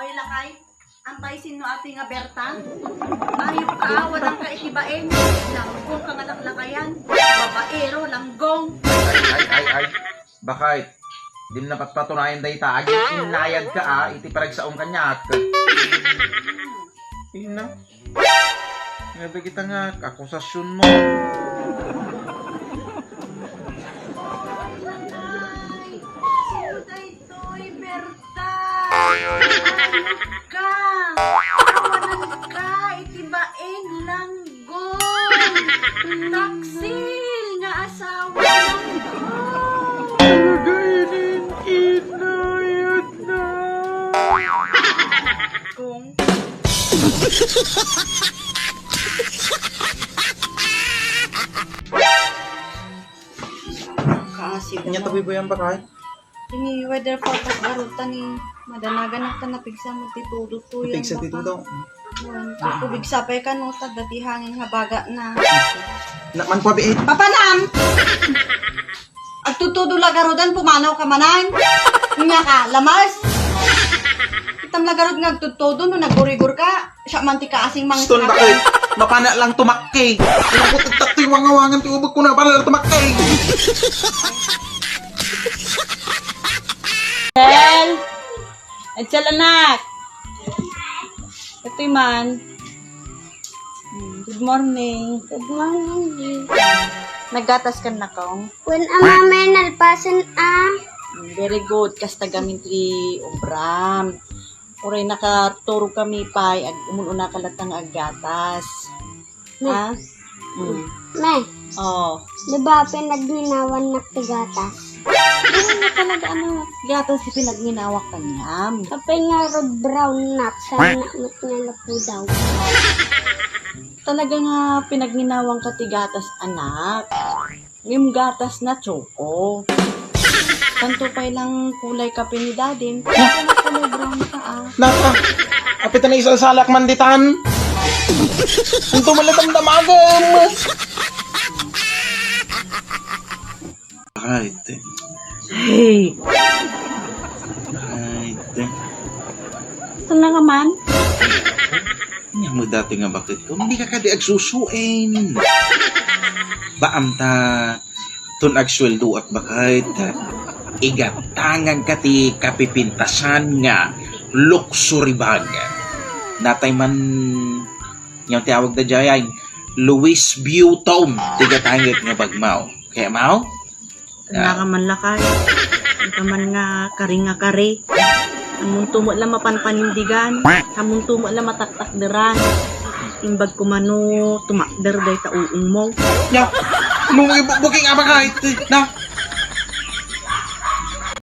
Oy, lakay. Ang paisin no ating nga Berta. Ayok ka, walang kaikibain. Langgong ka nga laklakayan. Babaero, langgong. Ay. Bakit? Di na patpatunayan dahi ta. Agi inayag ka iti paragsaong kanyak. Ina. Ngabe kita nga, akusasyon mo. Ay, sino daytoy, Berta? Ka, awanan ka, itibain, langgong. Taksil nga asawa, langgong. Nagainin, inayag na. Kung kaasib Kanya tabi ba yan bakit? ini weather forecast barutan ni madanagan na napigsa mo titudo to yan. Pigsa dito daw. Tubig sapay ka no, dati hangin habaga na. Naman pa biit. Papanam! Agtutudo lagarodan, pumanaw ka manan. Nga ka, lamas. Itam lagarod nga agtutudo no, nagurigur ka. Siya mantika asing mang Stone bakit? Mapana lang tumakkay. Kung ko tagtaktoy wangawangan tiubag ko na para lang tumakkay. Edsel anak. Ito'y man. Good morning. Good morning. Naggatas ka na kaong? When a mama nalpasan Very good. Kasta gamit ti obram. Uray nakaturo kami pay. Umununa ka latang agatas. Ha? me, Oh. di ba pinagninawan na tigatas? Ano na talaga ano? Gatas si pinagminawak kanyam. Kapay nga rod brown nut sa nakmat nga lapu daw. Talaga nga pinagninawang katigatas anak. Yung gatas na choco. Tanto pa'y lang kulay kape ni dadin. Kaya na kulay brown ka Naka, apit na isang salak manditan. Ang tumalatang damagam. Right. Hey! Right. Ito na naman. Nga mo dati nga bakit ko, hindi ka kadi agsusuin. Baam ta, tun agsweldo at bakit, igatangan ka ti kapipintasan nga luxury bag. Natay man, yung tiyawag na dyan, Louis Vuitton, tigatangit nga bagmaw. Kaya mau? Wala ka man lakay. Ang kaman nga kari nga kari. Among tumo lang mapanpanindigan. Among tumo lang mataktakderan. Imbag kumano tumakder day tauong mo. Nya, nung ibubuking nga bakit, na,